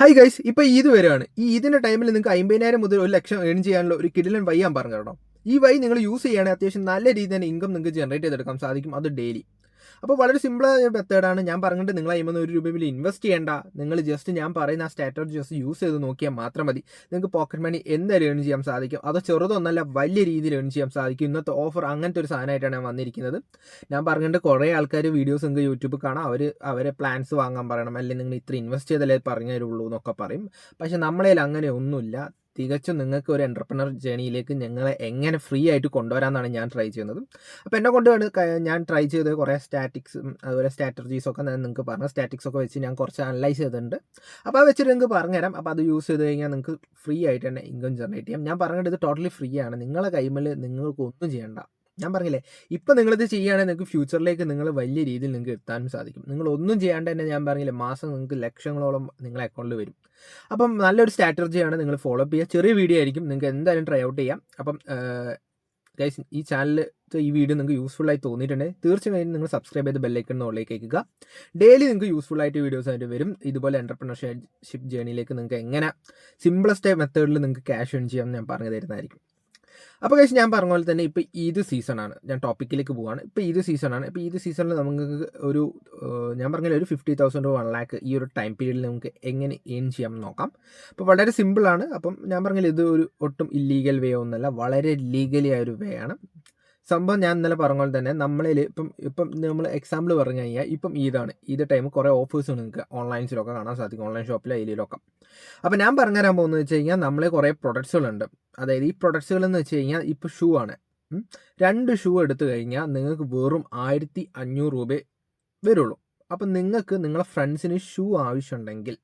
Hi guys, ഇപ്പോൾ ഈദ് വരികയാണ്. ഈ ഈദിൻ്റെ ടൈമിൽ നിങ്ങൾക്ക് 50,000 മുതൽ 1,00,000 ഏൺ ചെയ്യാനുള്ള ഒരു കിടിലൻ വഴി ഞാൻ പറഞ്ഞു തരണം. ഈ വഴി നിങ്ങൾ യൂസ് ചെയ്യുകയാണെങ്കിൽ അത്യാവശ്യം നല്ല രീതിയിൽ തന്നെ ഇൻകം നിങ്ങൾക്ക് ജനറേറ്റ് ചെയ്തെടുക്കാൻ സാധിക്കും, അത് ഡെയിലി. അപ്പോൾ വളരെ സിമ്പിളായ മെത്തേഡാണ് ഞാൻ പറഞ്ഞിട്ട്. നിങ്ങൾ അതിൽ ഒരു രൂപ പോലും ഇൻവെസ്റ്റ് ചെയ്യേണ്ട. നിങ്ങൾ ജസ്റ്റ് ഞാൻ പറയുന്ന ആ സ്ട്രാറ്റജി ജസ്റ്റ് യൂസ് ചെയ്ത് നോക്കിയാൽ മാത്രം മതി. നിങ്ങൾക്ക് പോക്കറ്റ് മണി എന്തായാലും ഏൺ ചെയ്യാൻ സാധിക്കും. അത് ചെറുതൊന്നല്ല, വലിയ രീതിയിൽ ഏൺ ചെയ്യാൻ സാധിക്കും. ഇന്നത്തെ ഓഫർ അങ്ങനത്തെ ഒരു സാധനമായിട്ടാണ് ഞാൻ വന്നിരിക്കുന്നത്. ഞാൻ പറഞ്ഞിട്ട് കുറേ ആൾക്കാർ വീഡിയോസ് നിങ്ങൾക്ക് യൂട്യൂബിൽ കാണാം. അവരെ പ്ലാൻസ് വാങ്ങാൻ പറയണം, അല്ലെങ്കിൽ നിങ്ങൾ ഇത്ര ഇൻവെസ്റ്റ് ചെയ്താലേ പറഞ്ഞു തരുള്ളൂ എന്നൊക്കെ പറയും. പക്ഷേ നമ്മളതിൽ അങ്ങനെ ഒന്നുമില്ല. തികച്ചും നിങ്ങൾക്ക് ഒരു എൻ്റർപ്രണർ ജേണിയിലേക്ക് ഞങ്ങളെ എങ്ങനെ ഫ്രീ ആയിട്ട് കൊണ്ടുവരാമെന്നാണ് ഞാൻ ട്രൈ ചെയ്യുന്നത്. അപ്പോൾ എന്നെ കൊണ്ടാണ് ഞാൻ ട്രൈ ചെയ്ത് കുറേ സ്റ്റാറ്റിക്സും അതുപോലെ സ്ട്രാറ്റജീസൊക്കെ ഞാൻ നിങ്ങൾക്ക് പറഞ്ഞ സ്റ്റാറ്റിക്സൊക്കെ വെച്ച് ഞാൻ കുറച്ച് അനലൈസ് ചെയ്തിട്ടുണ്ട്. അപ്പോൾ അത് വെച്ചിട്ട് നിങ്ങൾക്ക് പറഞ്ഞുതരാം. അപ്പോൾ അത് യൂസ് ചെയ്ത് കഴിഞ്ഞാൽ നിങ്ങൾക്ക് ഫ്രീ ആയിട്ട് തന്നെ ഇൻകം ജനറേറ്റ് ചെയ്യാം. ഞാൻ പറഞ്ഞിട്ട് ഇത് ടോട്ടലി ഫ്രീ ആണ്. നിങ്ങളെ കൈമേൽ നിങ്ങൾക്ക് ഒന്നും ചെയ്യണ്ട. ഞാൻ പറഞ്ഞില്ലേ, ഇപ്പം നിങ്ങളിത് ചെയ്യുകയാണെങ്കിൽ നിങ്ങൾക്ക് ഫ്യൂച്ചറിലേക്ക് നിങ്ങൾ വലിയ രീതിയിൽ നിങ്ങൾക്ക് എത്താനും സാധിക്കും. നിങ്ങൾ ഒന്നും ചെയ്യാണ്ട് തന്നെ ഞാൻ പറഞ്ഞില്ലേ, മാസം നിങ്ങൾക്ക് ലക്ഷങ്ങളോളം നിങ്ങളുടെ അക്കൗണ്ടിൽ വരും. അപ്പം നല്ലൊരു സ്ട്രാറ്റജിയാണ്, നിങ്ങൾ ഫോളോ അപ്പ് ചെയ്യുക. ചെറിയ വീഡിയോ ആയിരിക്കും, നിങ്ങൾക്ക് എന്തായാലും ട്രൈ ഔട്ട് ചെയ്യാം. അപ്പം ഗൈസ്, ഈ ചാനൽ ഈ വീഡിയോ നിങ്ങൾക്ക് യൂസ്ഫുൾ ആയി തോന്നിയിട്ടുണ്ടെങ്കിൽ തീർച്ചയായും നിങ്ങൾ സബ്സ്ക്രൈബ് ചെയ്ത് ബെല്ലൈക്കൺ ഓളിലേക്ക് അയക്കുക. ഡെയിലി നിങ്ങൾക്ക് യൂസ്ഫുൾ ആയിട്ട് വീഡിയോസ് ആയിട്ട് വരും. ഇതുപോലെ എൻ്റർപ്രണർഷിപ്പ് ജേണിയിലേക്ക് നിങ്ങൾക്ക് എങ്ങനെ സിമ്പിളസ്റ്റ് മെത്തേഡിൽ നിങ്ങൾക്ക് ക്യാഷ് ഏൺ ചെയ്യാമെന്ന് ഞാൻ പറഞ്ഞു തരുന്നതായിരിക്കും. അപ്പോൾ ഗൈസ്, ഞാൻ പറഞ്ഞ പോലെ തന്നെ ഇപ്പോൾ ഈദ് സീസണാണ്. ഞാൻ ടോപ്പിക്കിലേക്ക് പോവുകയാണ്. ഇപ്പോൾ ഈദ് സീസണാണ്. ഇപ്പോൾ ഈദ് സീസണിൽ നമുക്ക് ഒരു ഞാൻ പറഞ്ഞ ഒരു 50,000 to 1,00,000 ഈ ഒരു ടൈം പീരീഡിൽ നമുക്ക് എങ്ങനെ ഏൺ ചെയ്യാമെന്ന് നോക്കാം. അപ്പോൾ വളരെ സിമ്പിളാണ്. അപ്പം ഞാൻ പറഞ്ഞില്ല, ഇത് ഒരു ഒട്ടും ഇല്ലീഗൽ വേ ഒന്നുമല്ല, വളരെ ലീഗലി ആയൊരു വേ ആണ് സംഭവം. ഞാൻ ഇന്നലെ പറഞ്ഞ പോലെ തന്നെ നമ്മളിൽ ഇപ്പം നമ്മൾ എക്സാമ്പിൾ പറഞ്ഞു കഴിഞ്ഞാൽ, ഇപ്പം ഈദ് ടൈം കുറേ ഓഫേഴ്സ് നിങ്ങൾക്ക് ഓൺലൈൻസിലൊക്കെ കാണാൻ സാധിക്കും, ഓൺലൈൻ ഷോപ്പിൽ അതിലൊക്കെ. അപ്പോൾ ഞാൻ പറഞ്ഞുതരാൻ പോകുന്നത് വെച്ച് കഴിഞ്ഞാൽ, നമ്മളെ കുറേ പ്രൊഡക്ട്സുകളുണ്ട്. അതായത് ഈ പ്രൊഡക്ട്സുകൾ എന്ന് വെച്ച് കഴിഞ്ഞാൽ ഇപ്പോൾ ഷൂ ആണ്. 2 ഷൂ എടുത്തു കഴിഞ്ഞാൽ നിങ്ങൾക്ക് വെറും 1,500 രൂപ വരുള്ളൂ. അപ്പം നിങ്ങൾക്ക് നിങ്ങളെ ഫ്രണ്ട്സിന് ഷൂ ആവശ്യമുണ്ടെങ്കിൽ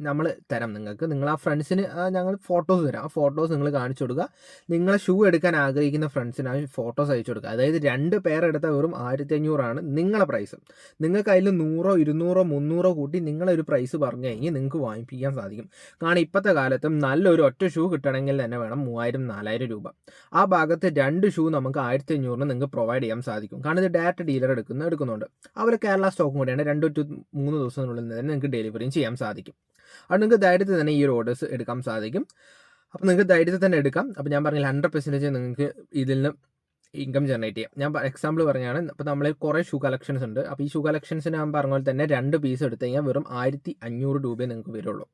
നമ്മൾ തരാം. നിങ്ങൾ ആ ഫ്രണ്ട്സിന് ഞങ്ങൾ ഫോട്ടോസ് തരാം. ആ ഫോട്ടോസ് നിങ്ങൾ കാണിച്ചു കൊടുക്കുക. നിങ്ങളെ ഷൂ എടുക്കാൻ ആഗ്രഹിക്കുന്ന ഫ്രണ്ട്സിന് ആ ഫോട്ടോസ് അയച്ചു കൊടുക്കുക. അതായത് 2 പേർ എടുത്താൽ വെറും 1,500 നിങ്ങളെ പ്രൈസ്. നിങ്ങൾക്ക് അതിൽ 100, 200, 300 കൂട്ടി നിങ്ങളൊരു പ്രൈസ് പറഞ്ഞു കഴിഞ്ഞാൽ നിങ്ങൾക്ക് വാങ്ങിപ്പിക്കാൻ സാധിക്കും. കാരണം ഇപ്പോഴത്തെ കാലത്തും നല്ലൊരു ഒറ്റ ഷൂ കിട്ടണമെങ്കിൽ തന്നെ വേണം 3,000, 4,000 രൂപ. ആ ഭാഗത്ത് 2 ഷൂ നമുക്ക് 1,500 നിങ്ങൾക്ക് പ്രൊവൈഡ് ചെയ്യാൻ സാധിക്കും. കാരണം ഇത് ഡയറക്റ്റ് ഡീലർ എടുക്കുന്നുണ്ട്. അവർ കേരള സ്റ്റോക്കും കൂടിയാണ്. 2 to 3 ദിവസത്തിനുള്ളിൽ തന്നെ നിങ്ങൾക്ക് ഡെലിവറിയും ചെയ്യാൻ സാധിക്കും. അത് നിങ്ങൾക്ക് ധൈര്യത്തിൽ തന്നെ ഈ ഒരു ഓർഡേഴ്സ് എടുക്കാൻ സാധിക്കും. അപ്പോൾ നിങ്ങൾക്ക് ധൈര്യത്തിൽ തന്നെ എടുക്കാം. അപ്പോൾ ഞാൻ പറഞ്ഞില്ല, 100% നിങ്ങൾക്ക് ഇതിൽ നിന്ന് ഇൻകം ജനറേറ്റ് ചെയ്യാം. ഞാൻ എക്സാമ്പിൾ പറഞ്ഞാണ്. അപ്പോൾ നമ്മൾ കുറേ ഷൂ കളക്ഷൻസ് ഉണ്ട്. അപ്പോൾ ഈ ഷൂ കളക്ഷൻസിന് ഞാൻ പറഞ്ഞ പോലെ തന്നെ 2 പീസ് എടുത്തു കഴിഞ്ഞാൽ വെറും 1,500 രൂപയെ നിങ്ങൾക്ക് വരുള്ളൂ.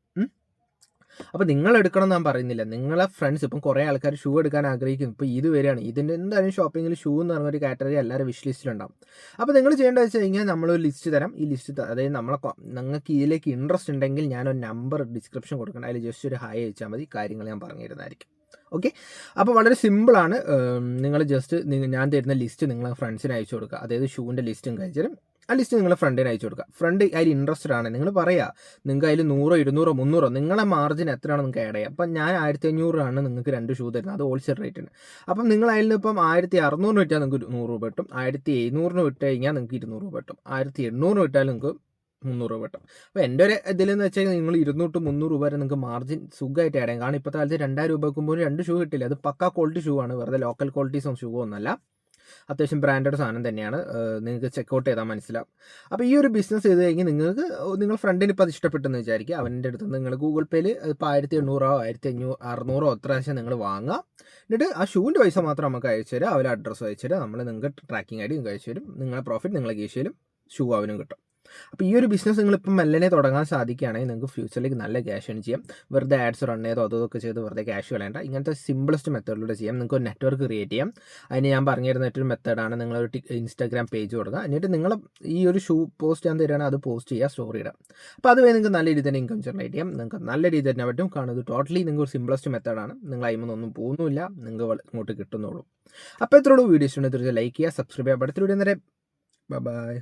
അപ്പോൾ നിങ്ങൾ എടുക്കണം എന്ന് ഞാൻ പറയുന്നില്ല. നിങ്ങളെ ഫ്രണ്ട്സ്, ഇപ്പം കുറേ ആൾക്കാർ ഷൂ എടുക്കാൻ ആഗ്രഹിക്കുന്നു. ഇപ്പോൾ ഇത് വരികയാണ്. ഇതിൻ്റെ എന്തായാലും ഷോപ്പിങ്ങിൽ ഷൂ എന്ന് പറഞ്ഞൊരു കാറ്റഗറി എല്ലാവരും വിഷ് ലിസ്റ്റിലുണ്ടാവും. അപ്പോൾ നിങ്ങൾ ചെയ്യേണ്ടത് വെച്ച് കഴിഞ്ഞാൽ, നമ്മളൊരു ലിസ്റ്റ് തരാം. ഈ ലിസ്റ്റ് അതായത് നിങ്ങൾക്ക് ഇതിലേക്ക് ഇൻട്രസ്റ്റ് ഉണ്ടെങ്കിൽ ഞാനൊരു നമ്പർ ഡിസ്ക്രിപ്ഷൻ കൊടുക്കണം. അതിൽ ജസ്റ്റ് ഒരു ഹായ് അയച്ചാൽ മതി. കാര്യങ്ങൾ ഞാൻ പറഞ്ഞു തരുന്നതായിരിക്കും. ഓക്കെ. അപ്പോൾ വളരെ സിമ്പിളാണ്. നിങ്ങൾ ജസ്റ്റ് ഞാൻ തരുന്ന ലിസ്റ്റ് നിങ്ങൾ ഫ്രണ്ട്സിന് അയച്ചു കൊടുക്കുക. അതായത് ഷൂവിൻ്റെ ലിസ്റ്റും കഴിച്ചു തരും. ആ ലിസ്റ്റ് നിങ്ങൾ ഫ്രണ്ടിന് അയച്ചു കൊടുക്കുക. ഫ്രണ്ട് അതിൽ ഇൻട്രസ്റ്റഡ് ആണ്, നിങ്ങൾ പറയുക. നിങ്ങൾക്ക് അതിൽ 100, 200, 300 നിങ്ങളെ മാർജിൻ എത്രയാണ് നിങ്ങൾക്ക് ആഡ് ചെയ്യുക. അപ്പം ഞാൻ 1,500 നിങ്ങൾക്ക് 2 ഷൂ തരുന്നത്. അത് ഹോൾസെയിൽ റേറ്റിന്. അപ്പം നിങ്ങൾ അതിൽ നിന്ന് ഇപ്പം 1,600 വിറ്റാൽ നിങ്ങൾക്ക് 100 രൂപ കിട്ടും. 1,700 വിട്ട് കഴിഞ്ഞാൽ നിങ്ങൾക്ക് 200 രൂപ കിട്ടും. 1,800 വിറ്റാൽ നിങ്ങൾക്ക് 300 രൂപ കിട്ടും. അപ്പോൾ എൻ്റെ ഒരു ഇതിലെന്ന് വെച്ചാൽ നിങ്ങൾ 200 to 300 രൂപ വരെ നിങ്ങൾക്ക് മാർജിൻ സുഖമായിട്ട് ആഡ് ചെയ്യാം. കാരണം ഇപ്പോഴത്തെ കാലത്ത് 2,000 രൂപ വെക്കുമ്പോൾ 2 ഷൂ കിട്ടില്ല. അത് പക്കാ ക്വാളിറ്റി ഷൂ ആണ്, വെറുതെ ലോക്കൽ ക്വാളിറ്റീസും ഷൂ ഒന്നല്ല. അത്യാവശ്യം ബ്രാൻഡഡ് സാധനം തന്നെയാണ്. നിങ്ങൾക്ക് ചെക്കൗട്ട് ചെയ്താൽ മനസ്സിലാവും. അപ്പോൾ ഈ ഒരു ബിസിനസ് ചെയ്ത് കഴിഞ്ഞാൽ നിങ്ങൾക്ക് നിങ്ങൾ ഫ്രണ്ടിന് ഇപ്പോൾ അത് ഇഷ്ടപ്പെട്ടെന്ന് വിചാരിക്കുക. അവൻ്റെ അടുത്ത് നിങ്ങൾ ഗൂഗിൾ പേയിൽ ഇപ്പോൾ 1,800, 1,600 എത്ര പ്രാവശ്യം നിങ്ങൾ വാങ്ങുക. എന്നിട്ട് ആ ഷൂവിൻ്റെ പൈസ മാത്രം നമുക്ക് അയച്ചു തരാം. അവരെ അഡ്രസ്സ് അയച്ചു തരാം. നമ്മൾ നിങ്ങൾക്ക് ട്രാക്കിംഗ് ആയിട്ട് നിങ്ങൾക്ക് അയച്ചു തരും. നിങ്ങളെ പ്രോഫിറ്റ് നിങ്ങളെ കേസ് തരും. ഷൂ അവനും കിട്ടും. അപ്പോൾ ഈ ഒരു ബിസിനസ് നിങ്ങളിപ്പം മെല്ലനെ തുടങ്ങാൻ സാധിക്കുകയാണെങ്കിൽ നിങ്ങൾക്ക് ഫ്യൂച്ചറിലേക്ക് നല്ല ക്യാഷ് ഏൺ ചെയ്യാം. വെറുതെ ആഡ്സ് റൺ ചെയ്തോ അതൊക്കെ ചെയ്ത് വെറുതെ ക്യാഷ് കളയണ്ട. ഇങ്ങനത്തെ സിമ്പിളസ്റ്റ് മെത്തേഡിലൂടെ ചെയ്യാം. നിങ്ങൾക്ക് ഒരു നെറ്റ്വർക്ക് ക്രിയേറ്റ് ചെയ്യാം. അതിന് ഞാൻ പറഞ്ഞു തരുന്ന മറ്റൊരു മെത്തേഡാണ്, നിങ്ങളൊരു ഇൻസ്റ്റാഗ്രാം പേജ് കൊടുക്കുക. എന്നിട്ട് നിങ്ങൾ ഈ ഒരു ഷൂ പോസ്റ്റ് ചെയ്യാൻ തരികയാണെങ്കിൽ അത് പോസ്റ്റ് ചെയ്യുക, സ്റ്റോറി ഇടാം. അപ്പോൾ അതുവരെ നിങ്ങൾക്ക് നല്ല രീതിയിൽ തന്നെ ഇൻകം ജനറേറ്റ് ചെയ്യാം. നിങ്ങൾക്ക് നല്ല രീതിയിൽ തന്നെ പറ്റും. കാണുന്നത് ടോട്ടലി നിങ്ങൾക്ക് സിമ്പിളസ്റ്റ് മെത്തേഡാണ്. നിങ്ങൾ അതിമൊന്നും പോകുന്നില്ല, നിങ്ങൾക്ക് ഇങ്ങോട്ട് കിട്ടുന്നുള്ളൂ. അപ്പോൾ ഇത്രയുള്ളൂ. വീഡിയോസ് തീർച്ചയായും ലൈക്ക് ചെയ്യുക, സബ്സ്ക്രൈബ് ചെയ്യുക. അടുത്ത വീഡിയോ നേരെ ബൈ.